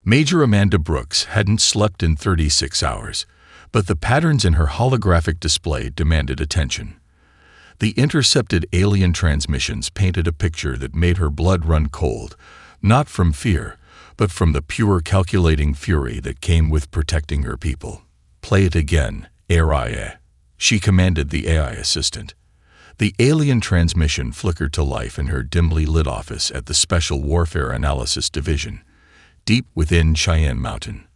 Major Amanda Brooks hadn't slept in 36 hours, but the patterns in her holographic display demanded attention. The intercepted alien transmissions painted a picture that made her blood run cold, not from fear, but from the pure calculating fury that came with protecting her people. "Play it again, AI," she commanded the AI assistant. The alien transmission flickered to life in her dimly lit office at the Special Warfare Analysis Division, deep within Cheyenne Mountain.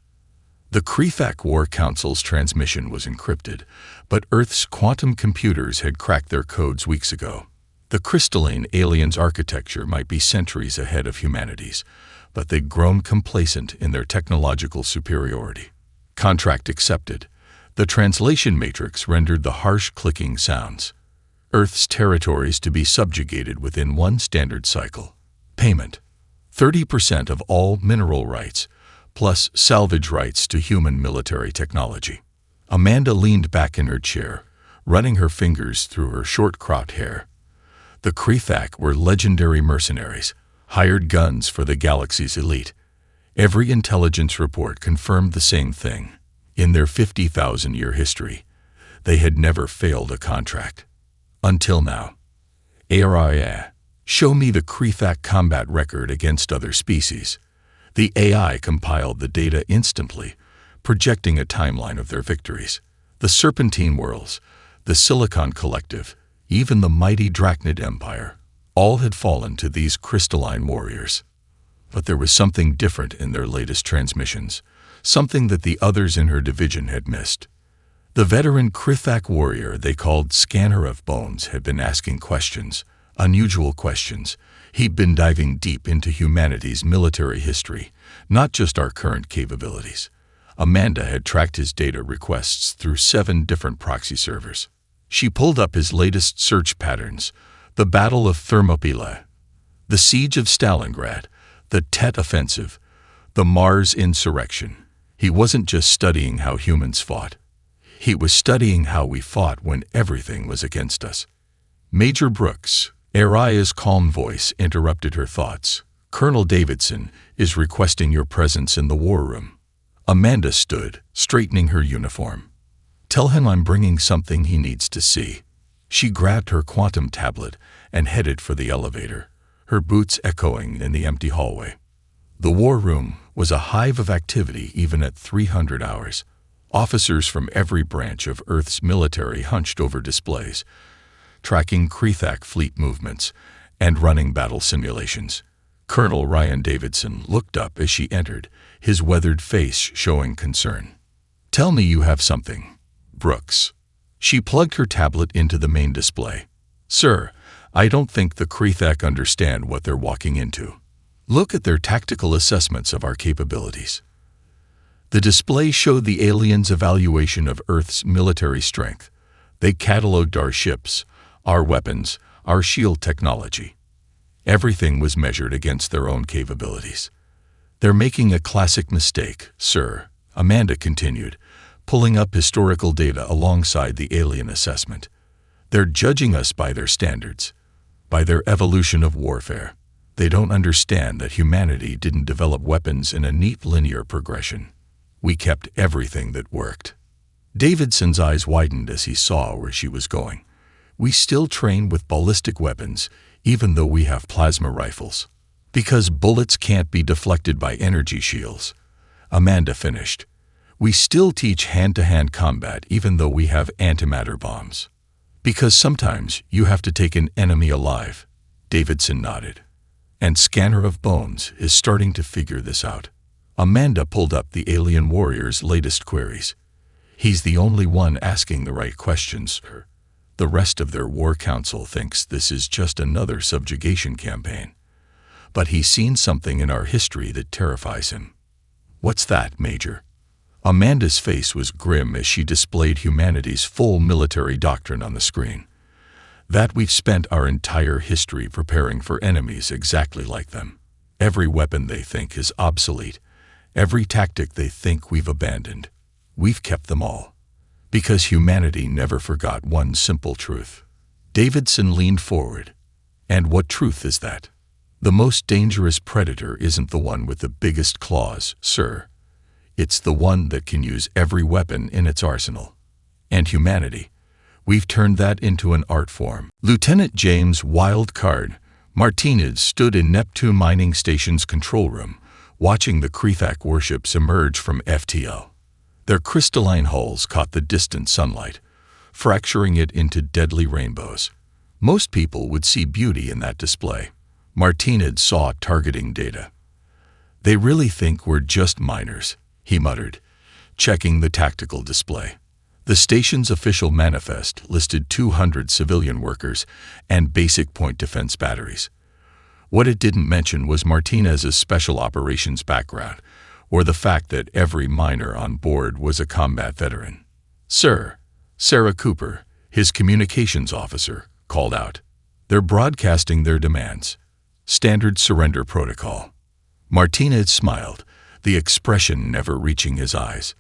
The Krefak War Council's transmission was encrypted, but Earth's quantum computers had cracked their codes weeks ago. The crystalline aliens' architecture might be centuries ahead of humanity's, but they'd grown complacent in their technological superiority. Contract accepted. The translation matrix rendered the harsh clicking sounds. Earth's territories to be subjugated within one standard cycle. Payment: 30% of all mineral rights, plus salvage rights to human military technology. Amanda leaned back in her chair, running her fingers through her short-cropped hair. The Krefak were legendary mercenaries, hired guns for the galaxy's elite. Every intelligence report confirmed the same thing. In their 50,000-year history, they had never failed a contract. Until now. AI, show me the Krefak combat record against other species. The AI compiled the data instantly, projecting a timeline of their victories. The Serpentine Worlds, the Silicon Collective, even the mighty Drachnid Empire, all had fallen to these crystalline warriors. But there was something different in their latest transmissions, something that the others in her division had missed. The veteran Krefak warrior they called Scanner of Bones had been asking questions, unusual questions. He'd been diving deep into humanity's military history, not just our current capabilities. Amanda had tracked his data requests through 7 different proxy servers. She pulled up his latest search patterns: the Battle of Thermopylae, the Siege of Stalingrad, the Tet Offensive, the Mars Insurrection. He wasn't just studying how humans fought. He was studying how we fought when everything was against us. Major Brooks, Aria's calm voice interrupted her thoughts. "Colonel Davidson is requesting your presence in the war room." Amanda stood, straightening her uniform. "Tell him I'm bringing something he needs to see." She grabbed her quantum tablet and headed for the elevator, her boots echoing in the empty hallway. The war room was a hive of activity even at 300 hours. Officers from every branch of Earth's military hunched over displays, tracking Krefak fleet movements and running battle simulations. Colonel Ryan Davidson looked up as she entered, his weathered face showing concern. "Tell me you have something, Brooks." She plugged her tablet into the main display. "Sir, I don't think the Krefak understand what they're walking into. Look at their tactical assessments of our capabilities." The display showed the aliens' evaluation of Earth's military strength. They catalogued our ships, our weapons, our shield technology. Everything was measured against their own capabilities. "They're making a classic mistake, sir," Amanda continued, pulling up historical data alongside the alien assessment. "They're judging us by their standards, by their evolution of warfare. They don't understand that humanity didn't develop weapons in a neat linear progression. We kept everything that worked." Davidson's eyes widened as he saw where she was going. "We still train with ballistic weapons, even though we have plasma rifles. Because bullets can't be deflected by energy shields," Amanda finished. "We still teach hand-to-hand combat even though we have antimatter bombs. Because sometimes you have to take an enemy alive." Davidson nodded. "And Scanner of Bones is starting to figure this out." Amanda pulled up the alien warrior's latest queries. "He's the only one asking the right questions. The rest of their war council thinks this is just another subjugation campaign. But he's seen something in our history that terrifies him." "What's that, Major?" Amanda's face was grim as she displayed humanity's full military doctrine on the screen. "That we've spent our entire history preparing for enemies exactly like them. Every weapon they think is obsolete, every tactic they think we've abandoned, we've kept them all. Because humanity never forgot one simple truth." Davidson leaned forward. "And what truth is that?" The most dangerous predator isn't the one with the biggest claws, sir. It's the one that can use every weapon in its arsenal. And humanity, we've turned that into an art form. Lieutenant James Wildcard Martinez stood in Neptune Mining Station's control room, watching the Krethak warships emerge from FTL. Their crystalline hulls caught the distant sunlight, fracturing it into deadly rainbows. Most people would see beauty in that display. Martinez saw targeting data. "They really think we're just miners," he muttered, checking the tactical display. The station's official manifest listed 200 civilian workers and basic point defense batteries. What it didn't mention was Martinez's special operations background, or the fact that every miner on board was a combat veteran. "Sir," Sarah Cooper, his communications officer, called out. "They're broadcasting their demands. Standard surrender protocol." Martinez smiled, the expression never reaching his eyes.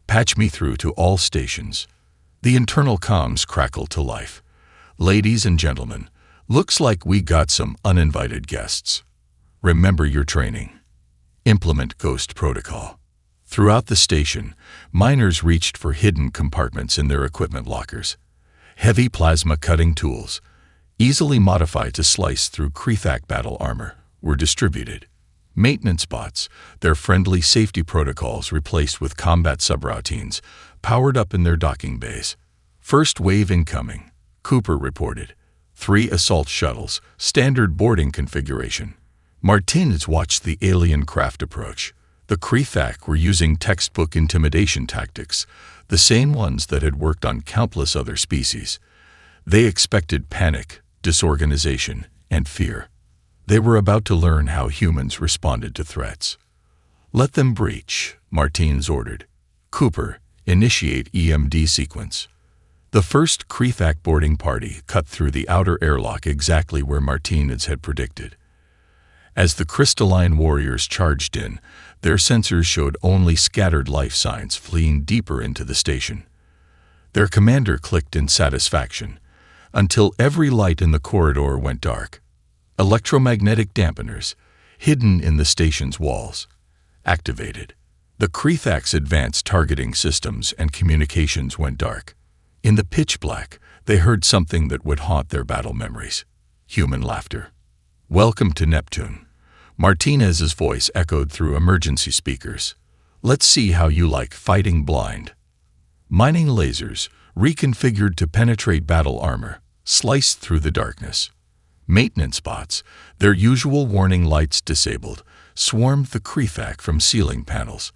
"Patch me through to all stations." The internal comms crackled to life. "Ladies and gentlemen, looks like we got some uninvited guests. Remember your training. Implement Ghost Protocol." Throughout the station, miners reached for hidden compartments in their equipment lockers. Heavy plasma cutting tools, easily modified to slice through Krethak battle armor, were distributed. Maintenance bots, their friendly safety protocols replaced with combat subroutines, powered up in their docking bays. "First wave incoming," Cooper reported. 3 assault shuttles, standard boarding configuration. Martinez watched the alien craft approach. The Krethak were using textbook intimidation tactics, the same ones that had worked on countless other species. They expected panic, disorganization, and fear. They were about to learn how humans responded to threats. "Let them breach," Martinez ordered. "Cooper, initiate EMD sequence." The first Krethak boarding party cut through the outer airlock exactly where Martinez had predicted. As the crystalline warriors charged in, their sensors showed only scattered life signs fleeing deeper into the station. Their commander clicked in satisfaction, until every light in the corridor went dark. Electromagnetic dampeners, hidden in the station's walls, activated. The Krethak's advanced targeting systems and communications went dark. In the pitch black, they heard something that would haunt their battle memories: human laughter. "Welcome to Neptune." Martinez's voice echoed through emergency speakers. "Let's see how you like fighting blind." Mining lasers, reconfigured to penetrate battle armor, sliced through the darkness. Maintenance bots, their usual warning lights disabled, swarmed the Krethak from ceiling panels.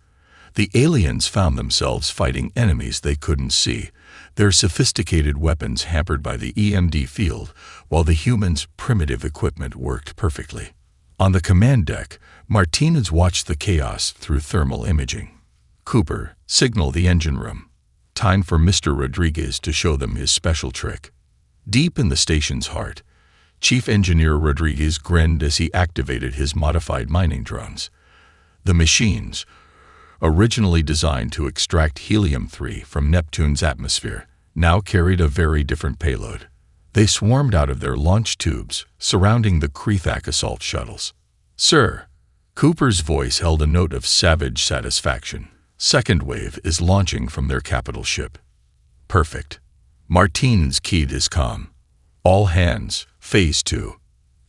The aliens found themselves fighting enemies they couldn't see, their sophisticated weapons hampered by the EMD field, while the humans' primitive equipment worked perfectly. On the command deck, Martinez watched the chaos through thermal imaging. "Cooper, signal the engine room. Time for Mr. Rodriguez to show them his special trick." Deep in the station's heart, Chief Engineer Rodriguez grinned as he activated his modified mining drones. The machines, originally designed to extract helium-3 from Neptune's atmosphere, now carried a very different payload. They swarmed out of their launch tubes, surrounding the Krethak assault shuttles. "Sir," Cooper's voice held a note of savage satisfaction. "Second wave is launching from their capital ship." "Perfect." Martinez keyed his comm. "All hands, Phase 2.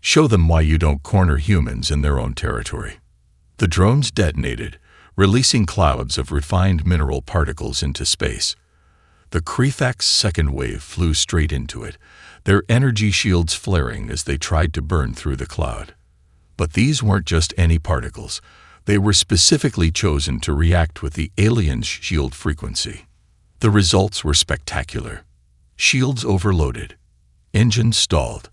Show them why you don't corner humans in their own territory." The drones detonated, releasing clouds of refined mineral particles into space. The Krethak's second wave flew straight into it, their energy shields flaring as they tried to burn through the cloud. But these weren't just any particles. They were specifically chosen to react with the alien's shield frequency. The results were spectacular. Shields overloaded. Engines stalled.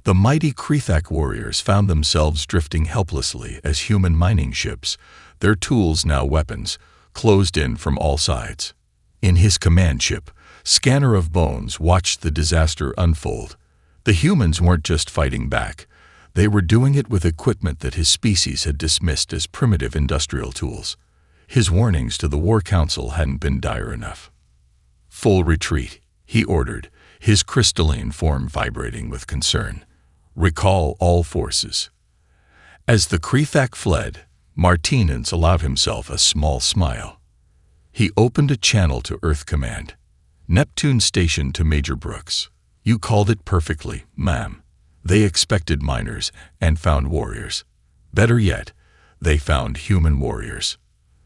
The mighty Krethak warriors found themselves drifting helplessly as human mining ships, their tools now weapons, closed in from all sides. In his command ship, Scanner of Bones watched the disaster unfold. The humans weren't just fighting back. They were doing it with equipment that his species had dismissed as primitive industrial tools. His warnings to the War Council hadn't been dire enough. "Full retreat," he ordered, his crystalline form vibrating with concern. "Recall all forces." As the Krethak fled, Martinez allowed himself a small smile. He opened a channel to Earth Command. Neptune Station to Major Brooks. You called it perfectly, ma'am. They expected miners and found warriors. Better yet, they found human warriors.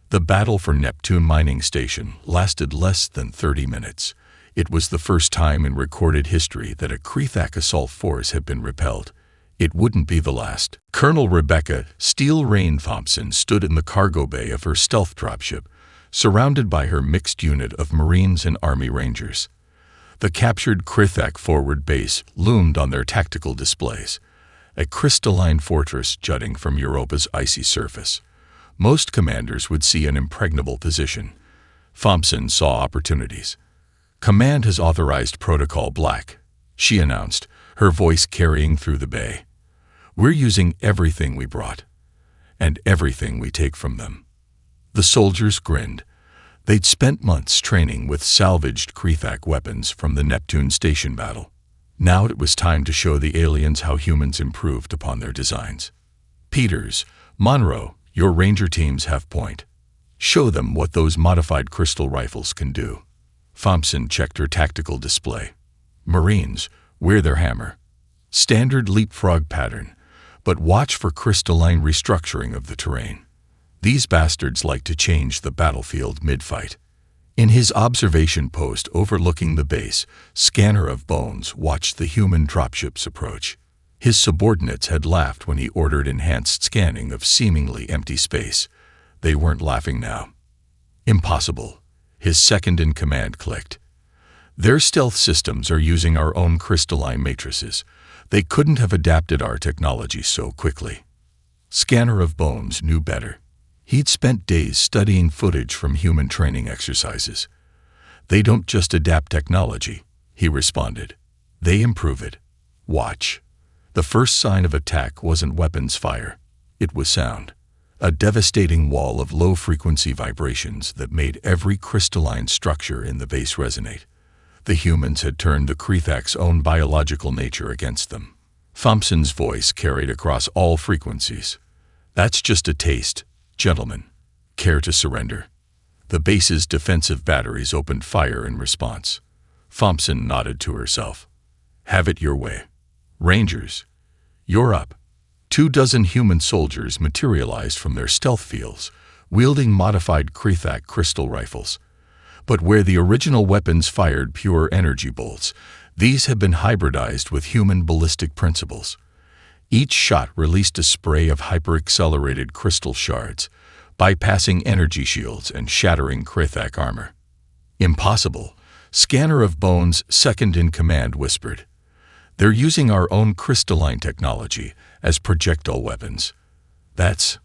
The battle for Neptune Mining Station lasted less than 30 minutes. It was the first time in recorded history that a Krethak assault force had been repelled. It wouldn't be the last. Colonel Rebecca Steel Rain Thompson stood in the cargo bay of her stealth dropship, surrounded by her mixed unit of Marines and Army Rangers. The captured Krethak forward base loomed on their tactical displays, a crystalline fortress jutting from Europa's icy surface. Most commanders would see an impregnable position. Thompson saw opportunities. "Command has authorized Protocol Black," she announced, her voice carrying through the bay. "We're using everything we brought, and everything we take from them." The soldiers grinned. They'd spent months training with salvaged Krethak weapons from the Neptune Station battle. Now it was time to show the aliens how humans improved upon their designs. "Peters, Monroe, your ranger teams have point. Show them what those modified crystal rifles can do." Thompson checked her tactical display. "Marines, wear their hammer. Standard leapfrog pattern, but watch for crystalline restructuring of the terrain. These bastards like to change the battlefield mid-fight." In his observation post overlooking the base, Scanner of Bones watched the human dropships approach. His subordinates had laughed when he ordered enhanced scanning of seemingly empty space. They weren't laughing now. "Impossible," his second-in-command clicked. "Their stealth systems are using our own crystalline matrices. They couldn't have adapted our technology so quickly." Scanner of Bones knew better. He'd spent days studying footage from human training exercises. "They don't just adapt technology," he responded. "They improve it. Watch." The first sign of attack wasn't weapons fire. It was sound. A devastating wall of low-frequency vibrations that made every crystalline structure in the base resonate. The humans had turned the Krethak's own biological nature against them. Thompson's voice carried across all frequencies. "That's just a taste, gentlemen. Care to surrender?" The base's defensive batteries opened fire in response. Thompson nodded to herself. "Have it your way. Rangers, you're up." 24 human soldiers materialized from their stealth fields, wielding modified Krethak crystal rifles. But where the original weapons fired pure energy bolts, these had been hybridized with human ballistic principles. Each shot released a spray of hyper-accelerated crystal shards, bypassing energy shields and shattering Krethak armor. "Impossible," Scanner of Bones' second-in-command whispered. "They're using our own crystalline technology as projectile weapons. That's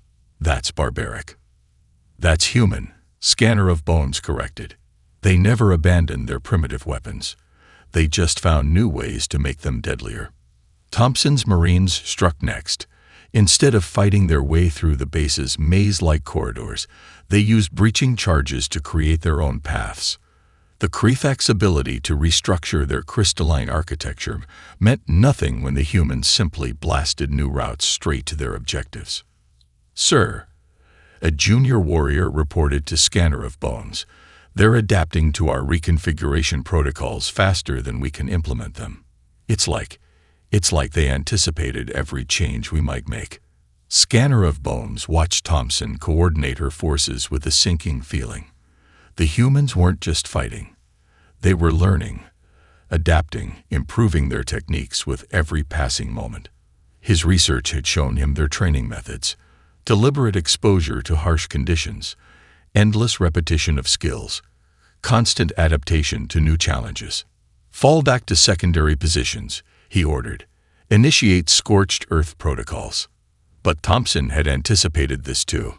barbaric." "That's human," Scanner of Bones corrected. "They never abandoned their primitive weapons. They just found new ways to make them deadlier." Thompson's Marines struck next. Instead of fighting their way through the base's maze-like corridors, they used breaching charges to create their own paths. The Krethak's ability to restructure their crystalline architecture meant nothing when the humans simply blasted new routes straight to their objectives. "Sir," a junior warrior reported to Scanner of Bones, "they're adapting to our reconfiguration protocols faster than we can implement them. It's like they anticipated every change we might make." Scanner of Bones watched Thompson coordinate her forces with a sinking feeling. The humans weren't just fighting. They were learning, adapting, improving their techniques with every passing moment. His research had shown him their training methods: deliberate exposure to harsh conditions, endless repetition of skills, constant adaptation to new challenges. "Fall back to secondary positions," he ordered. "Initiate scorched earth protocols." But Thompson had anticipated this too.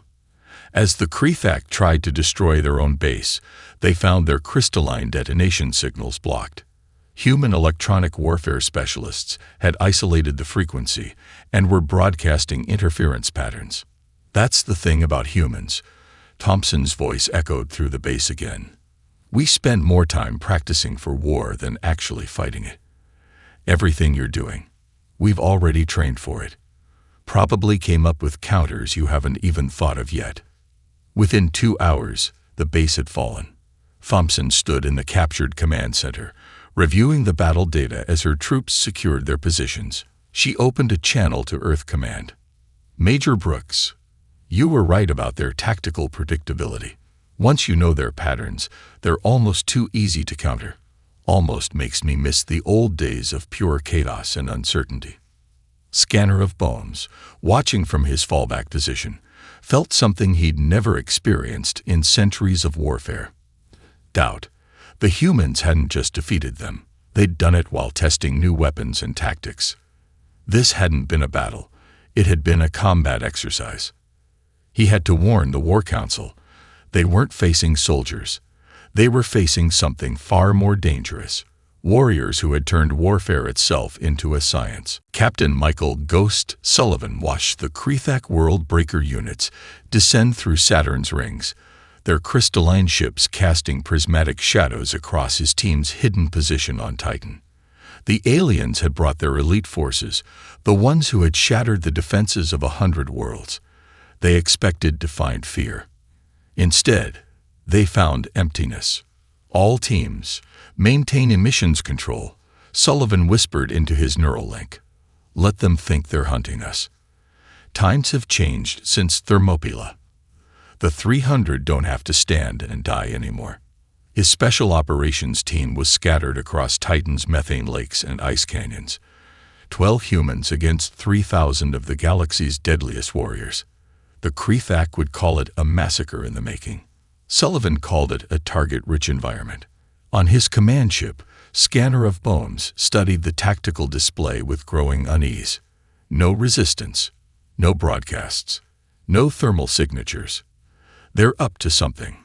As the Krethak tried to destroy their own base, they found their crystalline detonation signals blocked. Human electronic warfare specialists had isolated the frequency and were broadcasting interference patterns. "That's the thing about humans," Thompson's voice echoed through the base again. "We spend more time practicing for war than actually fighting it. Everything you're doing, we've already trained for it. probably came up with counters you haven't even thought of yet. Within 2 hours, the base had fallen. Thompson stood in the captured command center, reviewing the battle data as her troops secured their positions. She opened a channel to Earth Command. "Major Brooks, you were right about their tactical predictability. Once you know their patterns, they're almost too easy to counter. Almost makes me miss the old days of pure chaos and uncertainty." Scanner of Bones, watching from his fallback position, felt something he'd never experienced in centuries of warfare. Doubt. The humans hadn't just defeated them. They'd done it while testing new weapons and tactics. This hadn't been a battle. It had been a combat exercise. He had to warn the War Council. They weren't facing soldiers. They were facing something far more dangerous. Warriors who had turned warfare itself into a science. Captain Michael "Ghost" Sullivan watched the Krethak World Breaker units descend through Saturn's rings, their crystalline ships casting prismatic shadows across his team's hidden position on Titan. The aliens had brought their elite forces, the ones who had shattered the defenses of 100 worlds. They expected to find fear. Instead, they found emptiness. "All teams, maintain emissions control," Sullivan whispered into his neural link. "Let them think they're hunting us." Times have changed since Thermopylae. The 300 don't have to stand and die anymore. His special operations team was scattered across Titan's methane lakes and ice canyons. 12 humans against 3,000 of the galaxy's deadliest warriors. The Krethak would call it a massacre in the making. Sullivan called it a target-rich environment. On his command ship, Scanner of Bones studied the tactical display with growing unease. No resistance, no broadcasts, no thermal signatures. They're up to something.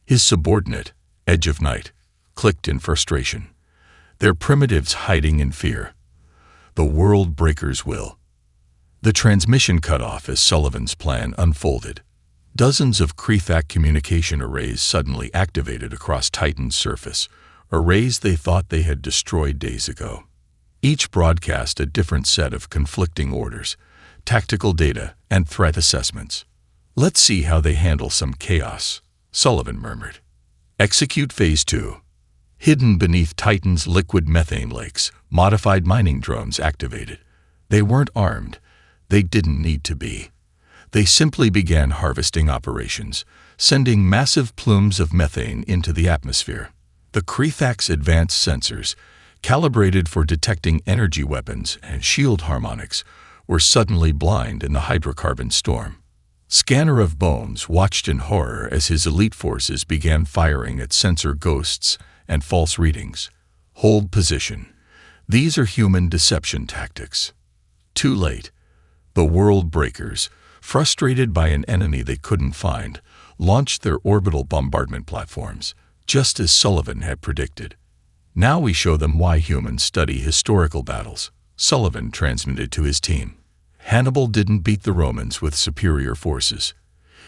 His subordinate, Edge of Night, clicked in frustration. They're primitives hiding in fear. The World Breakers will. The transmission cut off as Sullivan's plan unfolded. Dozens of Krethak communication arrays suddenly activated across Titan's surface, arrays they thought they had destroyed days ago. Each broadcast a different set of conflicting orders, tactical data, and threat assessments. "Let's see how they handle some chaos," Sullivan murmured. Execute Phase 2. Hidden beneath Titan's liquid methane lakes, modified mining drones activated. They weren't armed. They didn't need to be. They simply began harvesting operations, sending massive plumes of methane into the atmosphere. The Krethak's advanced sensors, calibrated for detecting energy weapons and shield harmonics, were suddenly blind in the hydrocarbon storm. Scanner of Bones watched in horror as his elite forces began firing at sensor ghosts and false readings. Hold position. These are human deception tactics. Too late. The World Breakers, frustrated by an enemy they couldn't find, launched their orbital bombardment platforms, just as Sullivan had predicted. "Now we show them why humans study historical battles," Sullivan transmitted to his team. Hannibal didn't beat the Romans with superior forces.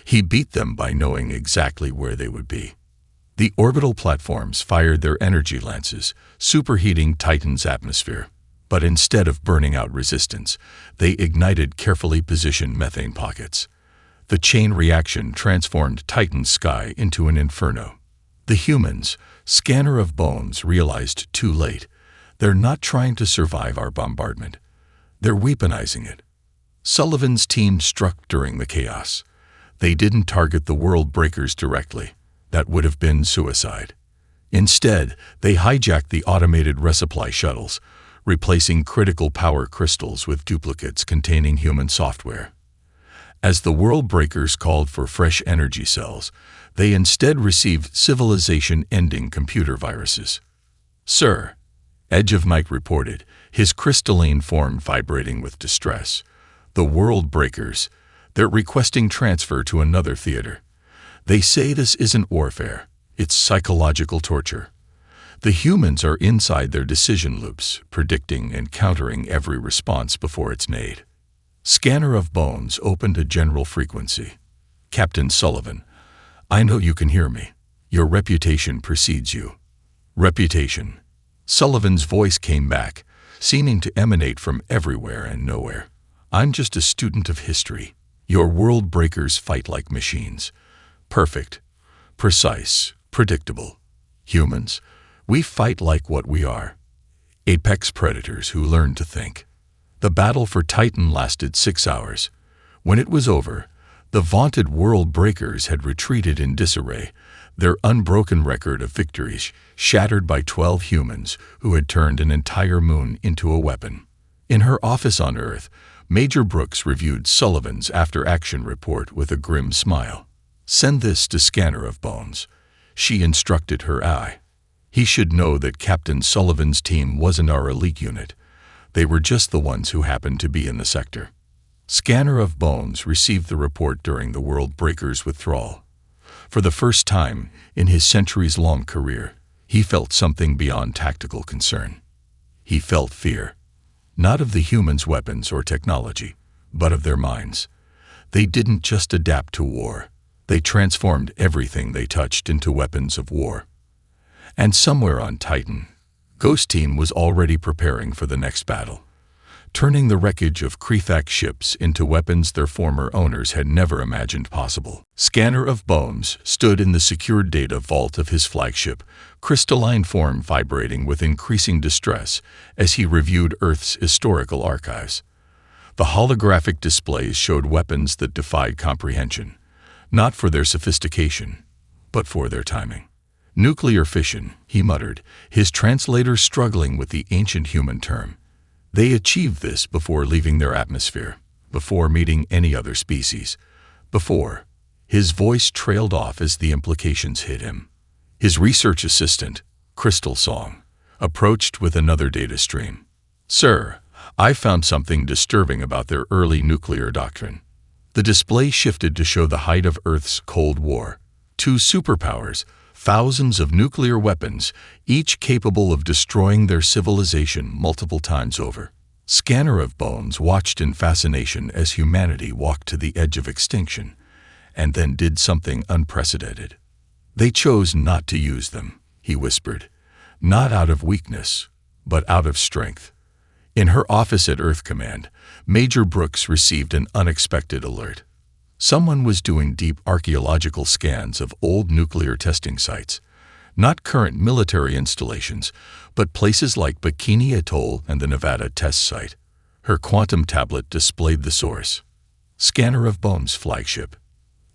He beat them by knowing exactly where they would be. The orbital platforms fired their energy lances, superheating Titan's atmosphere. But instead of burning out resistance, they ignited carefully positioned methane pockets. The chain reaction transformed Titan's sky into an inferno. The humans, Scanner of Bones, realized too late. They're not trying to survive our bombardment. They're weaponizing it. Sullivan's team struck during the chaos. They didn't target the World Breakers directly. That would have been suicide. Instead, they hijacked the automated resupply shuttles, replacing critical power crystals with duplicates containing human software. As the World Breakers called for fresh energy cells, they instead received civilization-ending computer viruses. "Sir," Edge of Night reported, his crystalline form vibrating with distress. "The World Breakers, they're requesting transfer to another theater. They say this isn't warfare, it's psychological torture. The humans are inside their decision loops, predicting and countering every response before it's made." Scanner of Bones opened a general frequency. "Captain Sullivan, I know you can hear me. Your reputation precedes you." "Reputation." Sullivan's voice came back, seeming to emanate from everywhere and nowhere. I'm just a student of history. Your world breakers fight like machines. Perfect, precise, predictable. Humans, we fight like what we are. Apex predators who learn to think. The battle for Titan lasted 6 hours. When it was over, the vaunted world breakers had retreated in disarray, their unbroken record of victories shattered by 12 humans who had turned an entire moon into a weapon. In her office on Earth, Major Brooks reviewed Sullivan's after-action report with a grim smile. "Send this to Scanner of Bones," she instructed her eye. He should know that Captain Sullivan's team wasn't our elite unit. They were just the ones who happened to be in the sector. Scanner of Bones received the report during the World Breakers' withdrawal. For the first time in his centuries-long career, he felt something beyond tactical concern. He felt fear, not of the humans' weapons or technology, but of their minds. They didn't just adapt to war. They transformed everything they touched into weapons of war. And somewhere on Titan, Ghost Team was already preparing for the next battle, turning the wreckage of Krethak ships into weapons their former owners had never imagined possible. Scanner of Bones stood in the secured data vault of his flagship, crystalline form vibrating with increasing distress as he reviewed Earth's historical archives. The holographic displays showed weapons that defied comprehension, not for their sophistication, but for their timing. "Nuclear fission," he muttered, his translator struggling with the ancient human term. They achieved this before leaving their atmosphere, before meeting any other species, before. His voice trailed off as the implications hit him. His research assistant, Crystal Song, approached with another data stream. "Sir, I found something disturbing about their early nuclear doctrine." The display shifted to show the height of Earth's Cold War. 2 superpowers, thousands of nuclear weapons, each capable of destroying their civilization multiple times over. Scanner of Bones watched in fascination as humanity walked to the edge of extinction, and then did something unprecedented. "They chose not to use them," he whispered, "not out of weakness, but out of strength." In her office at Earth Command, Major Brooks received an unexpected alert. Someone was doing deep archaeological scans of old nuclear testing sites, not current military installations, but places like Bikini Atoll and the Nevada test site. Her quantum tablet displayed the source. Scanner of Bones flagship.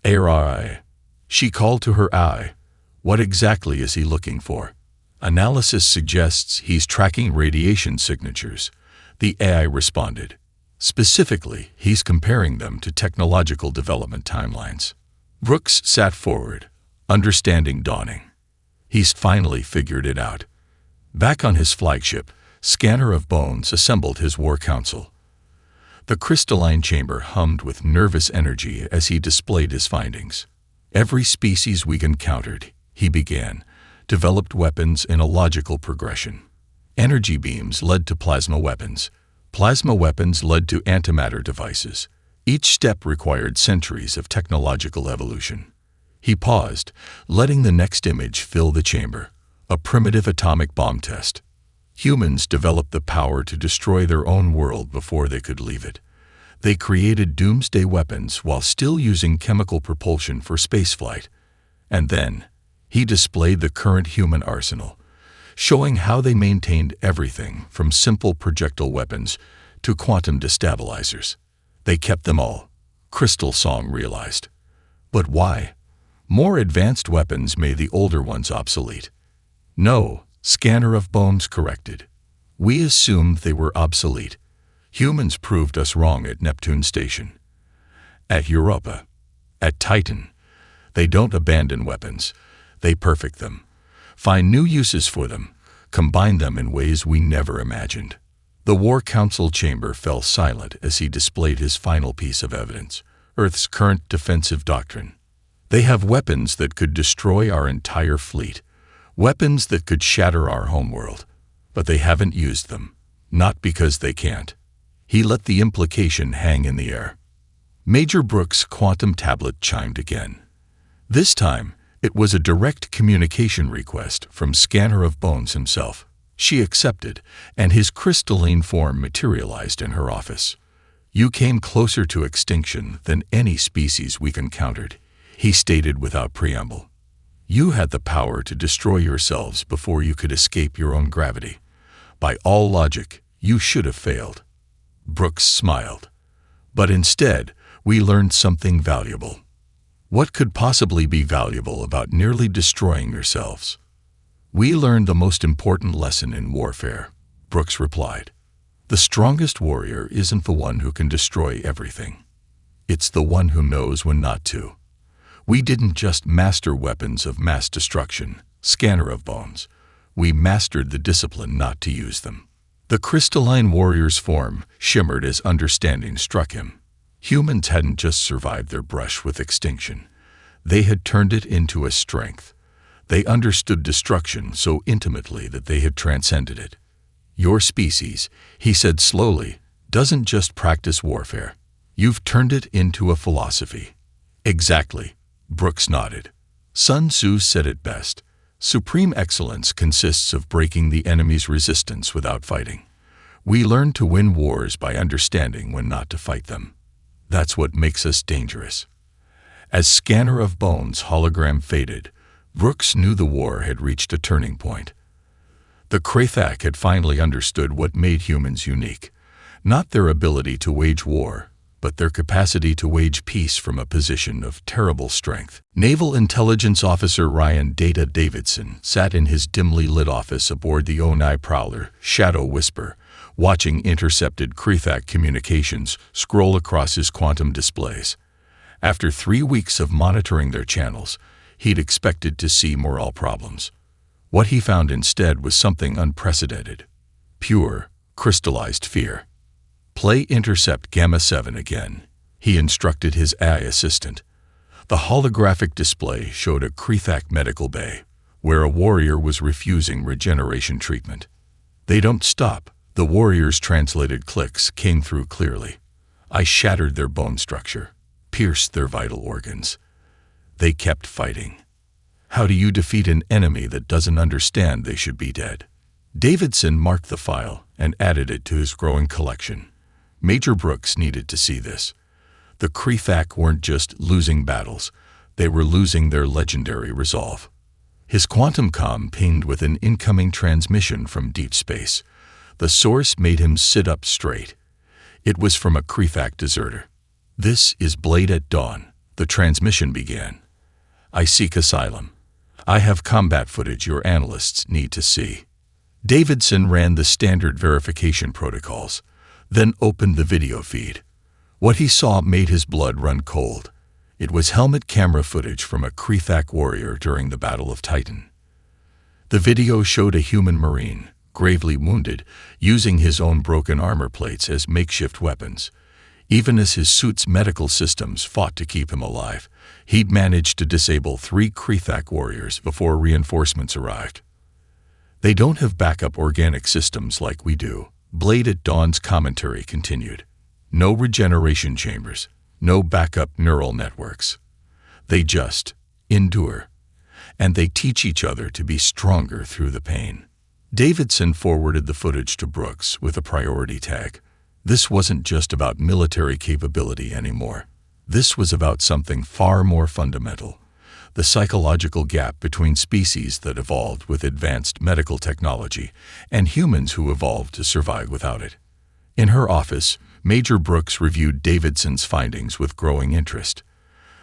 "AI." She called to her eye. "What exactly is he looking for?" "Analysis suggests he's tracking radiation signatures," the AI responded. "Specifically, he's comparing them to technological development timelines." Brooks sat forward, understanding dawning. He's finally figured it out. Back on his flagship, Scanner of Bones assembled his war council. The crystalline chamber hummed with nervous energy as he displayed his findings. "Every species we encountered," he began, "developed weapons in a logical progression. Energy beams led to plasma weapons. Plasma weapons led to antimatter devices. Each step required centuries of technological evolution." He paused, letting the next image fill the chamber. A primitive atomic bomb test. Humans developed the power to destroy their own world before they could leave it. They created doomsday weapons while still using chemical propulsion for spaceflight. And then, he displayed the current human arsenal, showing how they maintained everything from simple projectile weapons to quantum destabilizers. They kept them all, Crystal Song realized. But why? More advanced weapons made the older ones obsolete. "No," Scanner of Bones corrected. "We assumed they were obsolete. Humans proved us wrong at Neptune Station. At Europa. At Titan. They don't abandon weapons. They perfect them. Find new uses for them, combine them in ways we never imagined." The War Council chamber fell silent as he displayed his final piece of evidence, Earth's current defensive doctrine. "They have weapons that could destroy our entire fleet, weapons that could shatter our homeworld, but they haven't used them, not because they can't." He let the implication hang in the air. Major Brooks' quantum tablet chimed again. This time, it was a direct communication request from Scanner of Bones himself. She accepted, and his crystalline form materialized in her office. "You came closer to extinction than any species we've encountered," he stated without preamble. "You had the power to destroy yourselves before you could escape your own gravity. By all logic, you should have failed." Brooks smiled. "But instead, we learned something valuable." "What could possibly be valuable about nearly destroying yourselves?" "We learned the most important lesson in warfare," Brooks replied. "The strongest warrior isn't the one who can destroy everything. It's the one who knows when not to. We didn't just master weapons of mass destruction, scanner of bones. We mastered the discipline not to use them." The crystalline warrior's form shimmered as understanding struck him. Humans hadn't just survived their brush with extinction. They had turned it into a strength. They understood destruction so intimately that they had transcended it. "Your species," he said slowly, "doesn't just practice warfare. You've turned it into a philosophy." "Exactly," Brooks nodded. Sun Tzu said it best. "Supreme excellence consists of breaking the enemy's resistance without fighting. We learn to win wars by understanding when not to fight them. That's what makes us dangerous." As Scanner of Bones' hologram faded, Brooks knew the war had reached a turning point. The Kraythak had finally understood what made humans unique. Not their ability to wage war, but their capacity to wage peace from a position of terrible strength. Naval Intelligence Officer Ryan Data Davidson sat in his dimly lit office aboard the Onai Prowler, Shadow Whisper, watching intercepted Kraythak communications scroll across his quantum displays. After 3 weeks of monitoring their channels, he'd expected to see morale problems. What he found instead was something unprecedented. Pure, crystallized fear. "Play Intercept Gamma 7 again," he instructed his AI assistant. The holographic display showed a Kraythak medical bay, where a warrior was refusing regeneration treatment. "They don't stop," the warrior's translated clicks came through clearly. "I shattered their bone structure, pierced their vital organs. They kept fighting." How do you defeat an enemy that doesn't understand they should be dead? Davidson marked the file and added it to his growing collection. Major Brooks needed to see this. The Kraythak weren't just losing battles, they were losing their legendary resolve. His quantum comm pinged with an incoming transmission from deep space. The source made him sit up straight. It was from a Kraythak deserter. "This is Blade at Dawn," the transmission began. "I seek asylum. I have combat footage your analysts need to see." Davidson ran the standard verification protocols, then opened the video feed. What he saw made his blood run cold. It was helmet camera footage from a Kraythak warrior during the Battle of Titan. The video showed a human marine, gravely wounded, using his own broken armor plates as makeshift weapons. Even as his suit's medical systems fought to keep him alive, he'd managed to disable 3 Kraythak warriors before reinforcements arrived. "They don't have backup organic systems like we do," Blade at Dawn's commentary continued. "No regeneration chambers, no backup neural networks. They just endure, and they teach each other to be stronger through the pain." Davidson forwarded the footage to Brooks with a priority tag. This wasn't just about military capability anymore. This was about something far more fundamental: the psychological gap between species that evolved with advanced medical technology and humans who evolved to survive without it. In her office, Major Brooks reviewed Davidson's findings with growing interest.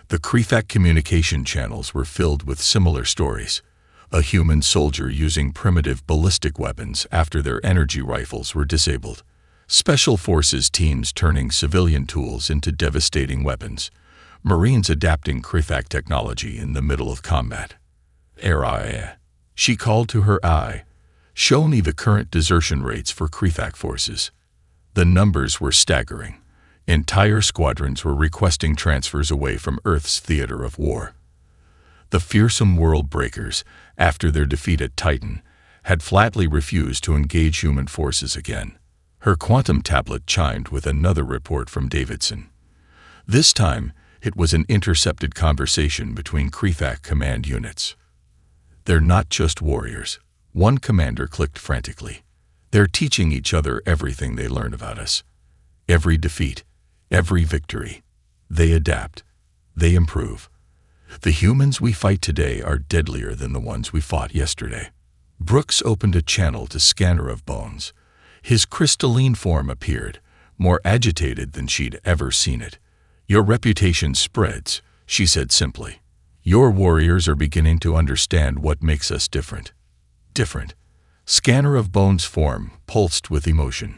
The Kraythak communication channels were filled with similar stories. A human soldier using primitive ballistic weapons after their energy rifles were disabled. Special forces teams turning civilian tools into devastating weapons. Marines adapting Kraythak technology in the middle of combat. "Era," she called to her eye. "Show me the current desertion rates for Kraythak forces." The numbers were staggering. Entire squadrons were requesting transfers away from Earth's theater of war. The fearsome world breakers, after their defeat at Titan, had flatly refused to engage human forces again. Her quantum tablet chimed with another report from Davidson. This time, it was an intercepted conversation between Kraythak command units. "They're not just warriors," one commander clicked frantically. "They're teaching each other everything they learn about us. Every defeat, Every victory. They adapt. They improve. The humans we fight today are deadlier than the ones we fought yesterday. Brooks opened a channel to Scanner of Bones. His crystalline form appeared, more agitated than she'd ever seen it. Your reputation spreads, she said simply. Your warriors are beginning to understand what makes us different. Different. Scanner of Bones' form pulsed with emotion.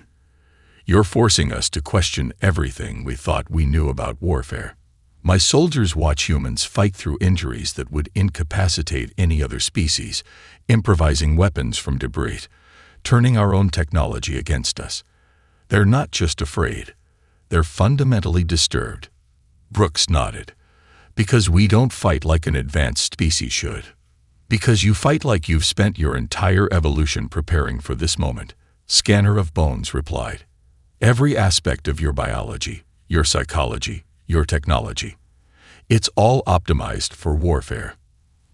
You're forcing us to question everything we thought we knew about warfare. My soldiers watch humans fight through injuries that would incapacitate any other species, improvising weapons from debris, turning our own technology against us. They're not just afraid. They're fundamentally disturbed. Brooks nodded. Because we don't fight like an advanced species should. Because you fight like you've spent your entire evolution preparing for this moment, Scanner of Bones replied. Every aspect of your biology, your psychology, your technology. It's all optimized for warfare.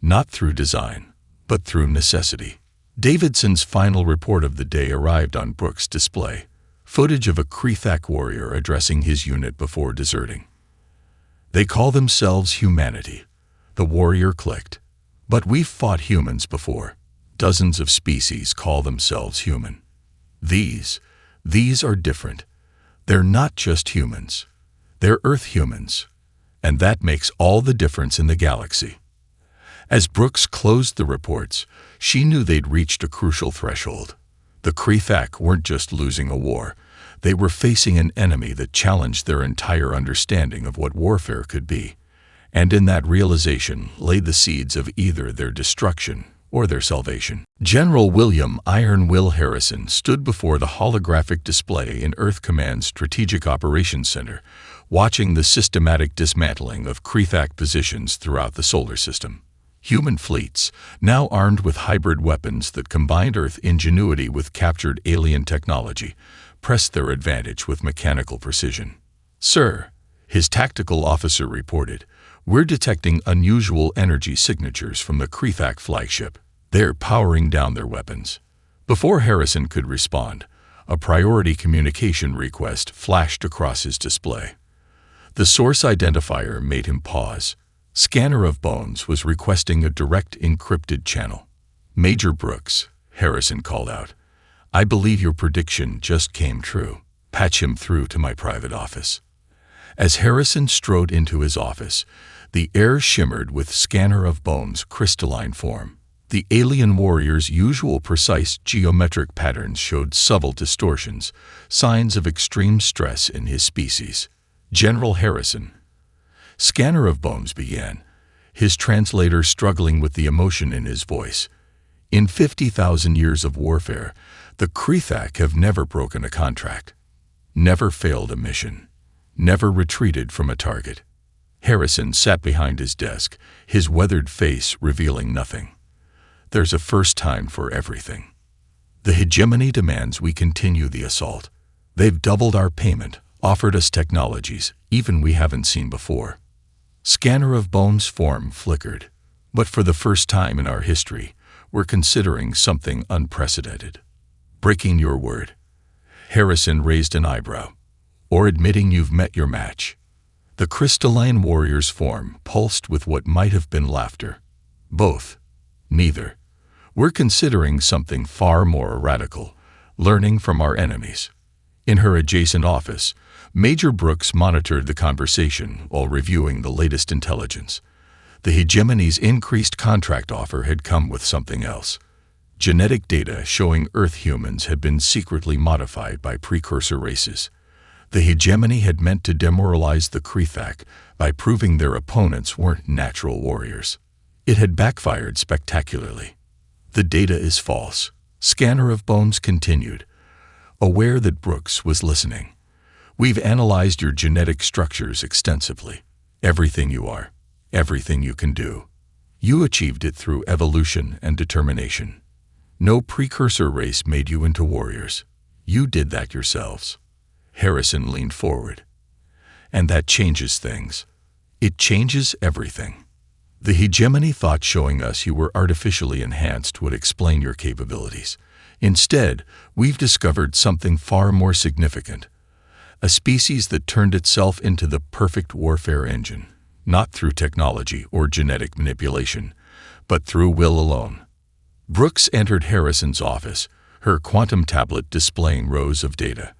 Not through design, but through necessity. Davidson's final report of the day arrived on Brooks' display. Footage of a Krethak warrior addressing his unit before deserting. They call themselves humanity. The warrior clicked. But we've fought humans before. Dozens of species call themselves human. These are different. They're not just humans. They're Earth humans. And that makes all the difference in the galaxy. As Brooks closed the reports, she knew they'd reached a crucial threshold. The Krethak weren't just losing a war. They were facing an enemy that challenged their entire understanding of what warfare could be. And in that realization lay the seeds of either their destruction or their salvation. General William Iron Will Harrison stood before the holographic display in Earth Command's Strategic Operations Center, watching the systematic dismantling of Krethak positions throughout the solar system. Human fleets, now armed with hybrid weapons that combined Earth ingenuity with captured alien technology, pressed their advantage with mechanical precision. Sir, his tactical officer reported, we're detecting unusual energy signatures from the Krethak flagship. They're powering down their weapons. Before Harrison could respond, a priority communication request flashed across his display. The source identifier made him pause. Scanner of Bones was requesting a direct encrypted channel. Major Brooks, Harrison called out. I believe your prediction just came true. Patch him through to my private office. As Harrison strode into his office, the air shimmered with Scanner of Bones' crystalline form. The alien warrior's usual precise geometric patterns showed subtle distortions, signs of extreme stress in his species. General Harrison. Scanner of Bones began, his translator struggling with the emotion in his voice. In 50,000 years of warfare, the Krethak have never broken a contract, never failed a mission, never retreated from a target. Harrison sat behind his desk, his weathered face revealing nothing. There's a first time for everything. The hegemony demands we continue the assault. They've doubled our payment, offered us technologies, even we haven't seen before. Scanner of Bones' form flickered. But for the first time in our history, we're considering something unprecedented. Breaking your word. Harrison raised an eyebrow. Or admitting you've met your match. The crystalline warrior's form pulsed with what might have been laughter. Both. Neither. We're considering something far more radical, learning from our enemies. In her adjacent office, Major Brooks monitored the conversation while reviewing the latest intelligence. The hegemony's increased contract offer had come with something else. Genetic data showing Earth humans had been secretly modified by precursor races. The hegemony had meant to demoralize the Krethak by proving their opponents weren't natural warriors. It had backfired spectacularly. The data is false, Scanner of Bones continued, aware that Brooks was listening. We've analyzed your genetic structures extensively. Everything you are, everything you can do. You achieved it through evolution and determination. No precursor race made you into warriors. You did that yourselves. Harrison leaned forward. And that changes things. It changes everything. The hegemony thought showing us you were artificially enhanced would explain your capabilities. Instead, we've discovered something far more significant. a species that turned itself into the perfect warfare engine, not through technology or genetic manipulation, but through will alone. Brooks entered Harrison's office, her quantum tablet displaying rows of data.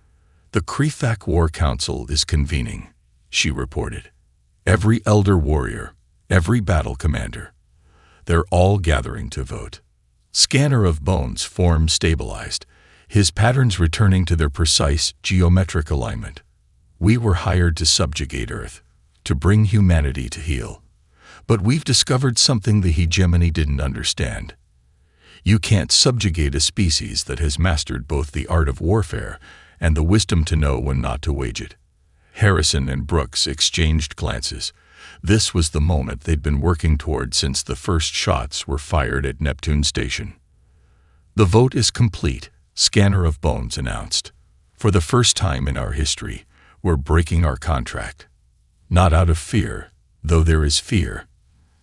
"The Krethak War Council is convening," she reported. "Every elder warrior, every battle commander. They're all gathering to vote." Scanner of Bones' form stabilized, his patterns returning to their precise geometric alignment. "We were hired to subjugate Earth, to bring humanity to heel. But we've discovered something the hegemony didn't understand. You can't subjugate a species that has mastered both the art of warfare and the wisdom to know when not to wage it." Harrison and Brooks exchanged glances. This was the moment they'd been working toward since the first shots were fired at Neptune Station. "The vote is complete," Scanner of Bones announced. "For the first time in our history, we're breaking our contract. Not out of fear, though there is fear.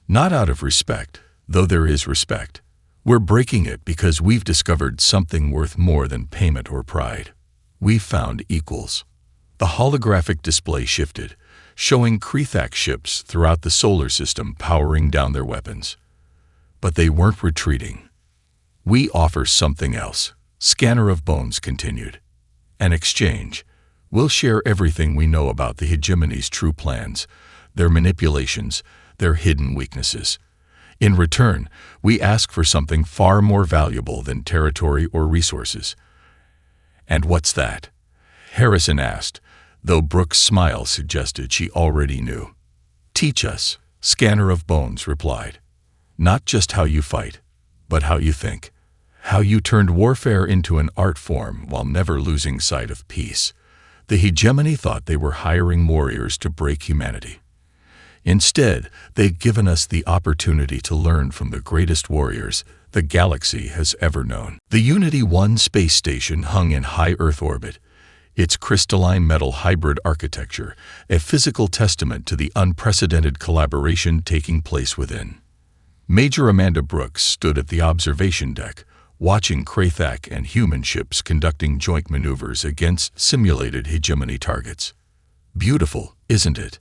Not out of respect, though there is respect. We're breaking it because we've discovered something worth more than payment or pride. We've found equals." The holographic display shifted, showing Krethak ships throughout the solar system powering down their weapons. But they weren't retreating. "We offer something else," Scanner of Bones continued. "An exchange. We'll share everything we know about the hegemony's true plans, their manipulations, their hidden weaknesses. In return, we ask for something far more valuable than territory or resources." "And what's that?" Harrison asked, though Brooks' smile suggested she already knew. "Teach us," Scanner of Bones replied. "Not just how you fight, but how you think. How you turned warfare into an art form while never losing sight of peace. The hegemony thought they were hiring warriors to break humanity. Instead, they've given us the opportunity to learn from the greatest warriors the galaxy has ever known." The Unity 1 space station hung in high Earth orbit, its crystalline metal hybrid architecture a physical testament to the unprecedented collaboration taking place within. Major Amanda Brooks stood at the observation deck, watching Krethak and human ships conducting joint maneuvers against simulated hegemony targets. "Beautiful, isn't it?"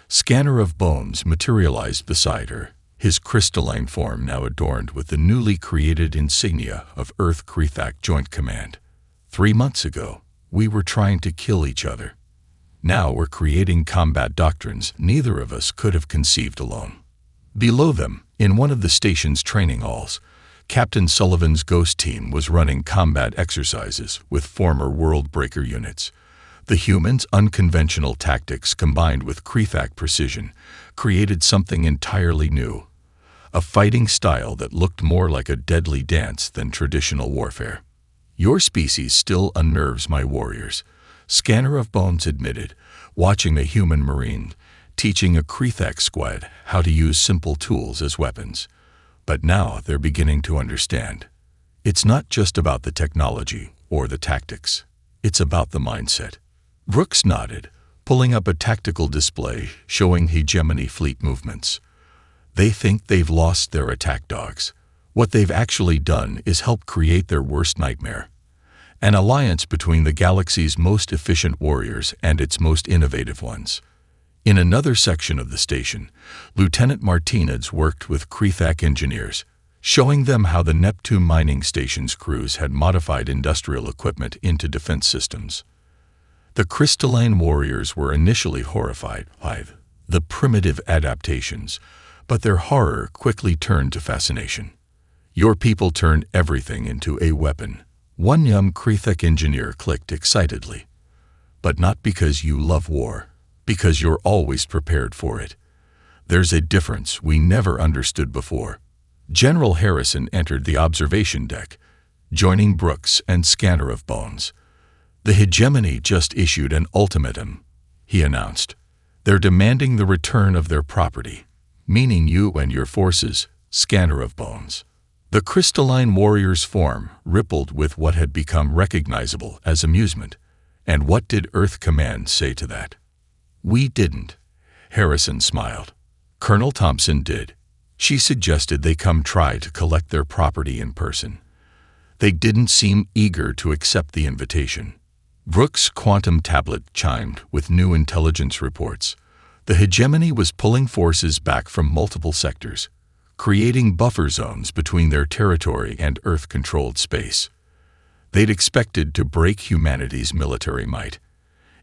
Scanner of Bones materialized beside her, his crystalline form now adorned with the newly created insignia of Earth Krethak Joint Command. "3 months ago, we were trying to kill each other. Now we're creating combat doctrines neither of us could have conceived alone." Below them, in one of the station's training halls, Captain Sullivan's ghost team was running combat exercises with former World Breaker units. The humans' unconventional tactics combined with Krethak precision created something entirely new, a fighting style that looked more like a deadly dance than traditional warfare. "Your species still unnerves my warriors," Scanner of Bones admitted, watching a human marine teaching a Krethak squad how to use simple tools as weapons. "But now they're beginning to understand. It's not just about the technology or the tactics. It's about the mindset." Brooks nodded, pulling up a tactical display showing hegemony fleet movements. "They think they've lost their attack dogs. What they've actually done is help create their worst nightmare. An alliance between the galaxy's most efficient warriors and its most innovative ones." In another section of the station, Lieutenant Martinez worked with Krethak engineers, showing them how the Neptune mining station's crews had modified industrial equipment into defense systems. The crystalline warriors were initially horrified by the primitive adaptations, but their horror quickly turned to fascination. "Your people turned everything into a weapon," one young Krethak engineer clicked excitedly. "But not because you love war, because you're always prepared for it. There's a difference we never understood before." General Harrison entered the observation deck, joining Brooks and Scanner of Bones. "The hegemony just issued an ultimatum," he announced. "They're demanding the return of their property, meaning you and your forces, Scanner of Bones." The crystalline warrior's form rippled with what had become recognizable as amusement. "And what did Earth Command say to that?" "We didn't," Harrison smiled. "Colonel Thompson did. She suggested they come try to collect their property in person. They didn't seem eager to accept the invitation. Brooks' quantum tablet chimed with new intelligence reports. The hegemony was pulling forces back from multiple sectors, creating buffer zones between their territory and Earth-controlled space. They'd expected to break humanity's military might.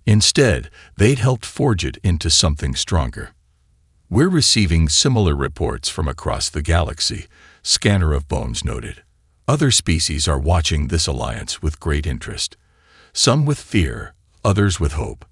Instead, they'd helped forge it into something stronger. "We're receiving similar reports from across the galaxy," Scanner of Bones noted. "Other species are watching this alliance with great interest. Some with fear, others with hope.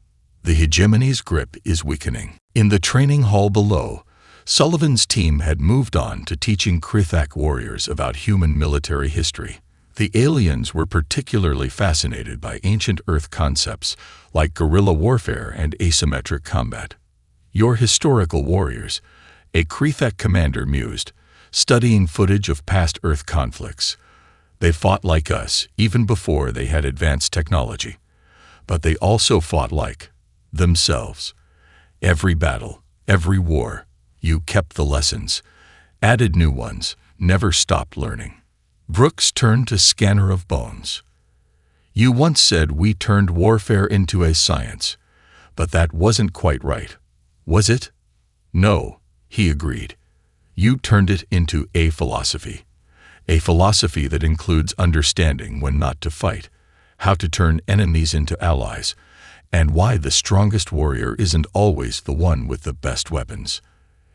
The hegemony's grip is weakening." In the training hall below, Sullivan's team had moved on to teaching Krithak warriors about human military history. The aliens were particularly fascinated by ancient Earth concepts like guerrilla warfare and asymmetric combat. "You're historical warriors," a Krithak commander mused, studying footage of past Earth conflicts. "They fought like us, even before they had advanced technology. But they also fought like themselves. Every battle, every war, you kept the lessons, added new ones, never stopped learning." Brooks turned to Scanner of Bones. "You once said we turned warfare into a science, but that wasn't quite right, was it?" "No," he agreed. "You turned it into a philosophy that includes understanding when not to fight, how to turn enemies into allies, and why the strongest warrior isn't always the one with the best weapons."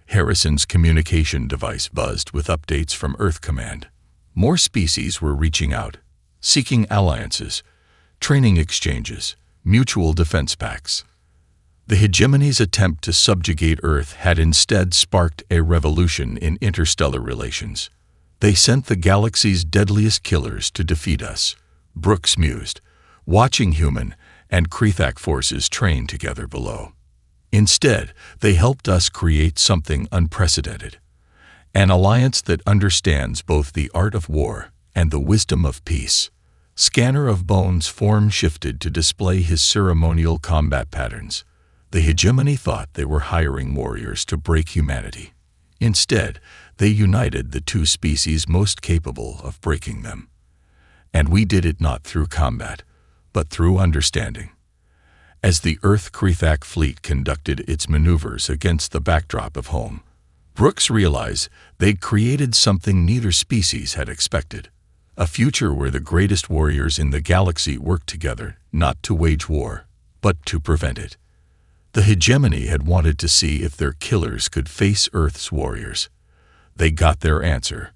Harrison's communication device buzzed with updates from Earth Command. More species were reaching out, seeking alliances, training exchanges, mutual defense pacts. The hegemony's attempt to subjugate Earth had instead sparked a revolution in interstellar relations. "They sent the galaxy's deadliest killers to defeat us," Brooks mused, watching human and Krithak forces train together below. "Instead, they helped us create something unprecedented. An alliance that understands both the art of war and the wisdom of peace." Scanner of Bones' form shifted to display his ceremonial combat patterns. The hegemony thought they were hiring warriors to break humanity. Instead, they united the two species most capable of breaking them. "And we did it not through combat, but through understanding." As the Earth Krithak fleet conducted its maneuvers against the backdrop of home, Brooks realized they'd created something neither species had expected. A future where the greatest warriors in the galaxy worked together, not to wage war, but to prevent it. The hegemony had wanted to see if their killers could face Earth's warriors. They got their answer,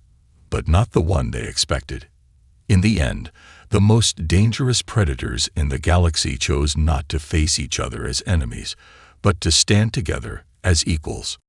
but not the one they expected. In the end, the most dangerous predators in the galaxy chose not to face each other as enemies, but to stand together as equals.